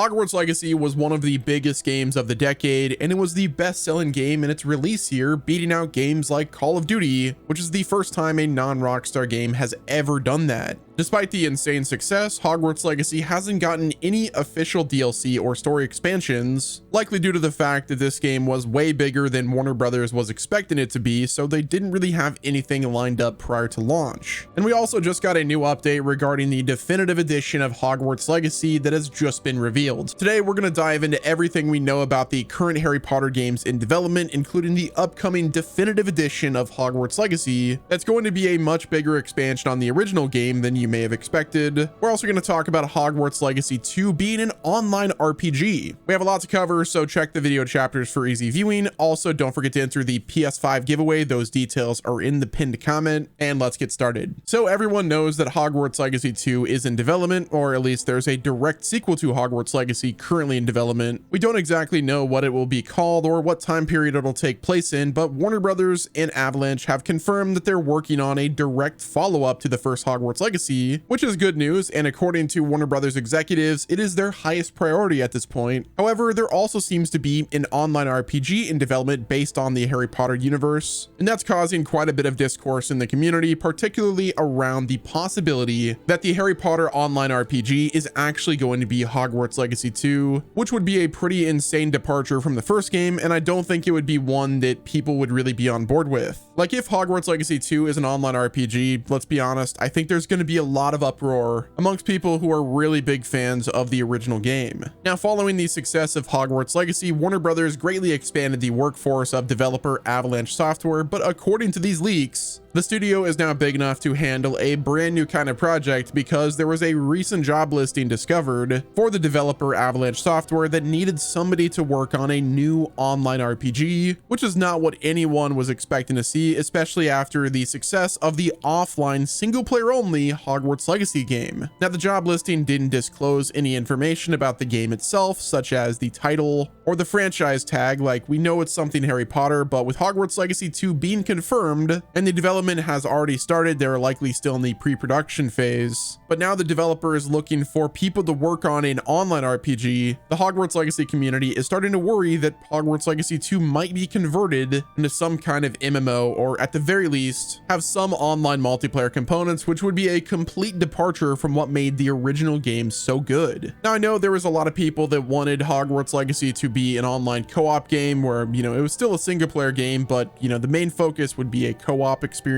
Hogwarts Legacy was one of the biggest games of the decade, and it was the best-selling game in its release year, beating out games like Call of Duty, which is the first time a non-Rockstar game has ever done that. Despite the insane success, Hogwarts Legacy hasn't gotten any official DLC or story expansions, likely due to the fact that this game was way bigger than Warner Brothers was expecting it to be, so they didn't really have anything lined up prior to launch. And we also just got a new update regarding the definitive edition of Hogwarts Legacy that has just been revealed. Today, we're going to dive into everything we know about the current Harry Potter games in development, including the upcoming definitive edition of Hogwarts Legacy that's going to be a much bigger expansion on the original game than you may have expected. We're also going to talk about Hogwarts Legacy 2 being an online RPG. We have a lot to cover, so check the video chapters for easy viewing. Also, don't forget to enter the PS5 giveaway. Those details are in the pinned comment, and let's get started. So everyone knows that Hogwarts Legacy 2 is in development, or at least there's a direct sequel to Hogwarts Legacy currently in development. We don't exactly know what it will be called or what time period it'll take place in, but Warner Brothers and Avalanche have confirmed that they're working on a direct follow-up to the first Hogwarts Legacy, which is good news, and according to Warner Brothers executives, it is their highest priority at this point. However, there also seems to be an online RPG in development based on the Harry Potter universe, and that's causing quite a bit of discourse in the community, particularly around the possibility that the Harry Potter online RPG is actually going to be Hogwarts Legacy 2, which would be a pretty insane departure from the first game, and I don't think it would be one that people would really be on board with. Like, if Hogwarts Legacy 2 is an online RPG, let's be honest, I think there's going to be a lot of uproar amongst people who are really big fans of the original game. Now, following the success of Hogwarts Legacy, Warner Brothers greatly expanded the workforce of developer Avalanche Software, but according to these leaks, the studio is now big enough to handle a brand new kind of project because there was a recent job listing discovered for the developer Avalanche Software that needed somebody to work on a new online RPG, which is not what anyone was expecting to see, especially after the success of the offline single-player only Hogwarts Legacy game. Now, the job listing didn't disclose any information about the game itself, such as the title or the franchise tag. Like, we know it's something Harry Potter, but with Hogwarts Legacy 2 being confirmed and the development has already started, they're likely still in the pre-production phase. But now the developer is looking for people to work on an online RPG. The Hogwarts Legacy community is starting to worry that Hogwarts Legacy 2 might be converted into some kind of MMO, or at the very least, have some online multiplayer components, which would be a complete departure from what made the original game so good. Now, I know there was a lot of people that wanted Hogwarts Legacy to be an online co-op game where, you know, it was still a single player game, but, you know, the main focus would be a co-op experience,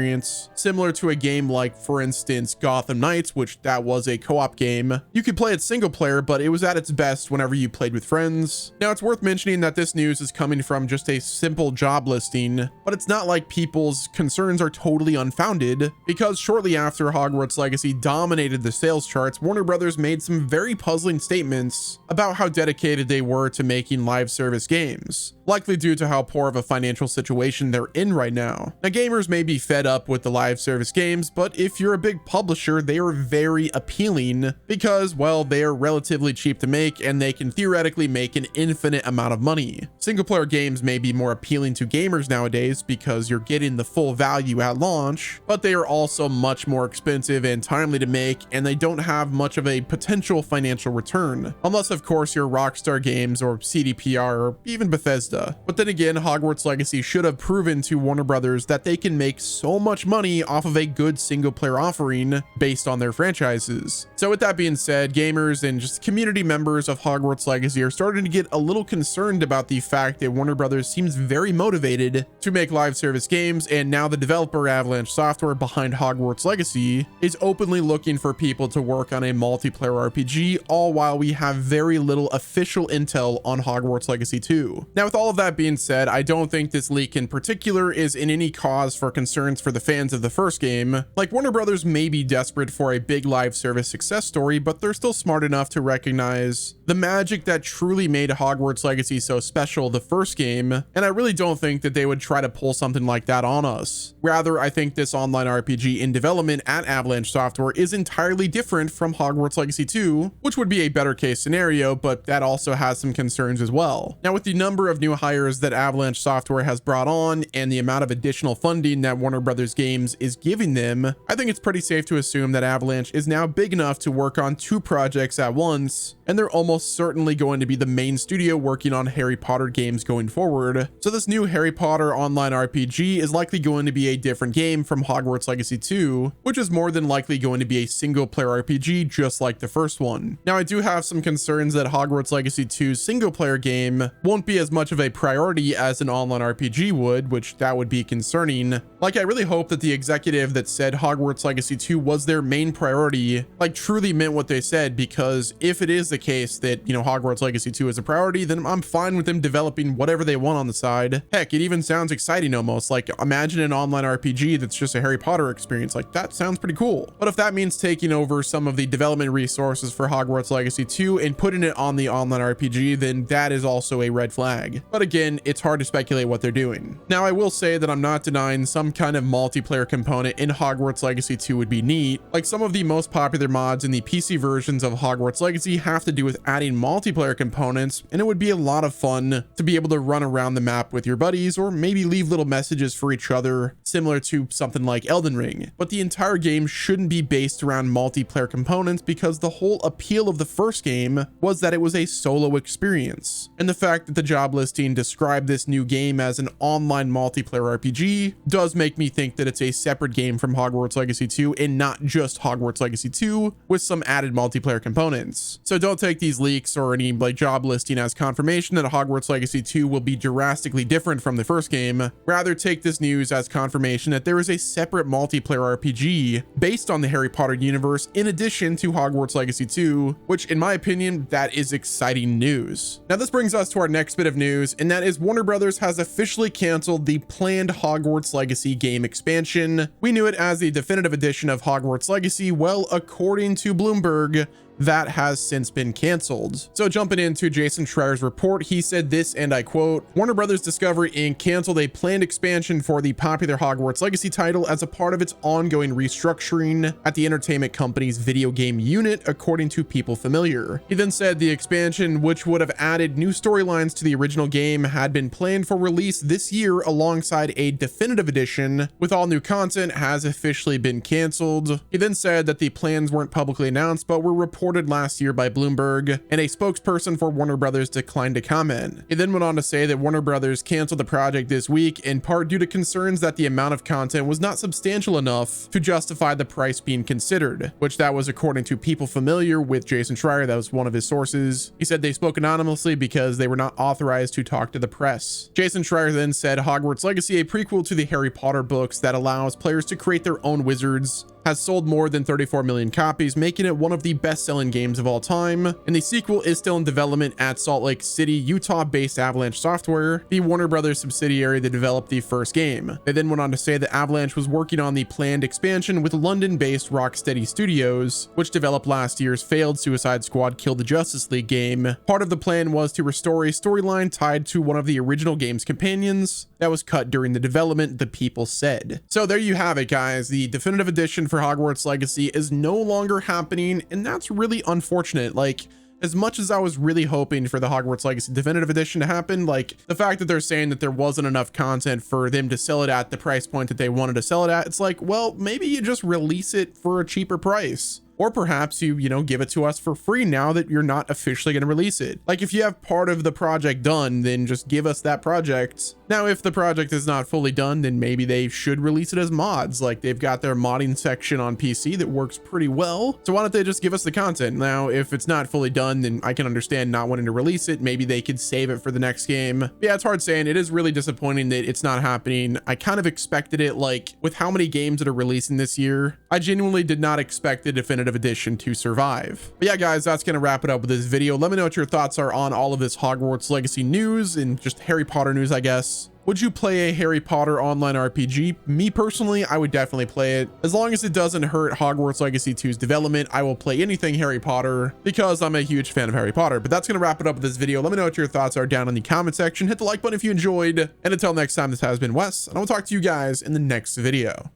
similar to a game like, for instance, Gotham Knights, which that was a co-op game. You could play it single player, but it was at its best whenever you played with friends. Now, it's worth mentioning that this news is coming from just a simple job listing, but it's not like people's concerns are totally unfounded, because shortly after Hogwarts Legacy dominated the sales charts, Warner Brothers made some very puzzling statements about how dedicated they were to making live service games, likely due to how poor of a financial situation they're in right now. Now, gamers may be fed up with the live service games, but if you're a big publisher, they are very appealing because, well, they are relatively cheap to make and they can theoretically make an infinite amount of money. Single player games may be more appealing to gamers nowadays because you're getting the full value at launch, but they are also much more expensive and timely to make, and they don't have much of a potential financial return, unless of course you're Rockstar Games or CDPR or even Bethesda. But then again, Hogwarts Legacy should have proven to Warner Brothers that they can make so much money off of a good single player offering based on their franchises. So with that being said, gamers and just community members of Hogwarts Legacy are starting to get a little concerned about the fact that Warner Brothers seems very motivated to make live service games, and now the developer Avalanche Software behind Hogwarts Legacy is openly looking for people to work on a multiplayer RPG, all while we have very little official intel on Hogwarts Legacy 2. Now, with all of that being said, I don't think this leak in particular is in any cause for concerns for the fans of the first game. Like, Warner Brothers may be desperate for a big live service success story, but they're still smart enough to recognize the magic that truly made Hogwarts Legacy so special the first game, and I really don't think that they would try to pull something like that on us. Rather, I think this online RPG in development at Avalanche Software is entirely different from Hogwarts Legacy 2, which would be a better case scenario, but that also has some concerns as well. Now, with the number of new hires that Avalanche Software has brought on and the amount of additional funding that Warner Brothers Games is giving them, I think it's pretty safe to assume that Avalanche is now big enough to work on 2 projects at once, and they're almost certainly going to be the main studio working on Harry Potter games going forward. So this new Harry Potter online RPG is likely going to be a different game from Hogwarts Legacy 2, which is more than likely going to be a single player RPG just like the first one. Now, I do have some concerns that Hogwarts Legacy 2's single player game won't be as much of a priority as an online RPG would, which that would be concerning. Like, I really hope that the executive that said Hogwarts Legacy 2 was their main priority, like, truly meant what they said, because if it is the case that, you know, Hogwarts Legacy 2 is a priority, then I'm fine with them developing whatever they want on the side. Heck, it even sounds exciting almost. Like, imagine an online RPG that's just a Harry Potter experience. Like, that sounds pretty cool. But if that means taking over some of the development resources for Hogwarts Legacy 2 and putting it on the online RPG, then that is also a red flag. But again, it's hard to speculate what they're doing. Now, I will say that I'm not denying some kind of multiplayer component in Hogwarts Legacy 2 would be neat. Like, some of the most popular mods in the PC versions of Hogwarts Legacy have to do with adding multiplayer components, and it would be a lot of fun to be able to run around the map with your buddies, or maybe leave little messages for each other, similar to something like Elden Ring. But the entire game shouldn't be based around multiplayer components, because the whole appeal of the first game was that it was a solo experience. And the fact that the job listing described this new game as an online multiplayer RPG does make me think that it's a separate game from Hogwarts Legacy 2 and not just Hogwarts Legacy 2 with some added multiplayer components. So don't take these leaks or any like job listing as confirmation that Hogwarts Legacy 2 will be drastically different from the first game. Rather, take this news as confirmation that there is a separate multiplayer RPG based on the Harry Potter universe in addition to Hogwarts Legacy 2, which in my opinion, that is exciting news. Now, this brings us to our next bit of news, and that is Warner Brothers has officially canceled the planned Hogwarts Legacy game expansion. We knew it as the definitive edition of Hogwarts Legacy. Well, according to Bloomberg, that has since been canceled. So jumping into Jason Schreier's report, he said this, and I quote, "Warner Brothers Discovery Inc. canceled a planned expansion for the popular Hogwarts Legacy title as a part of its ongoing restructuring at the entertainment company's video game unit, according to People Familiar." He then said the expansion, which would have added new storylines to the original game, had been planned for release this year alongside a definitive edition with all new content, has officially been canceled. He then said that the plans weren't publicly announced, but were reported last year by Bloomberg, and a spokesperson for Warner Brothers declined to comment. He then went on to say that Warner Brothers canceled the project this week in part due to concerns that the amount of content was not substantial enough to justify the price being considered, which that was according to People Familiar with Jason Schreier. That was one of his sources. He said they spoke anonymously because they were not authorized to talk to the press. Jason Schreier then said Hogwarts Legacy, a prequel to the Harry Potter books that allows players to create their own wizards, has sold more than 34 million copies, making it one of the best-selling games of all time, and the sequel is still in development at Salt Lake City, Utah-based Avalanche Software, the Warner Brothers subsidiary that developed the first game. They then went on to say that Avalanche was working on the planned expansion with London-based Rocksteady Studios, which developed last year's failed Suicide Squad Kill the Justice League game. Part of the plan was to restore a storyline tied to one of the original game's companions that was cut during the development, the People said. So there you have it, guys. The definitive edition for Hogwarts Legacy is no longer happening, and that's really unfortunate. Like, as much as I was really hoping for the Hogwarts Legacy definitive edition to happen, like the fact that they're saying that there wasn't enough content for them to sell it at the price point that they wanted to sell it at, it's like, well, maybe you just release it for a cheaper price. Or perhaps you know, give it to us for free now that you're not officially going to release it. Like, if you have part of the project done, then just give us that project. Now, if the project is not fully done, then maybe they should release it as mods. Like, they've got their modding section on PC that works pretty well. So why don't they just give us the content? Now, if it's not fully done, then I can understand not wanting to release it. Maybe they could save it for the next game. But yeah, it's hard saying. It is really disappointing that it's not happening. I kind of expected it, like, with how many games that are releasing this year. I genuinely did not expect the definitive edition to survive. But yeah, guys, that's gonna wrap it up with this video. Let me know what your thoughts are on all of this Hogwarts Legacy news and just Harry Potter news, I guess. Would you play a Harry Potter online RPG? Me personally, I would definitely play it. As long as it doesn't hurt Hogwarts Legacy 2's development, I will play anything Harry Potter because I'm a huge fan of Harry Potter. But that's gonna wrap it up with this video. Let me know what your thoughts are down in the comment section. Hit the like button if you enjoyed. And until next time, this has been Wes, and I will talk to you guys in the next video.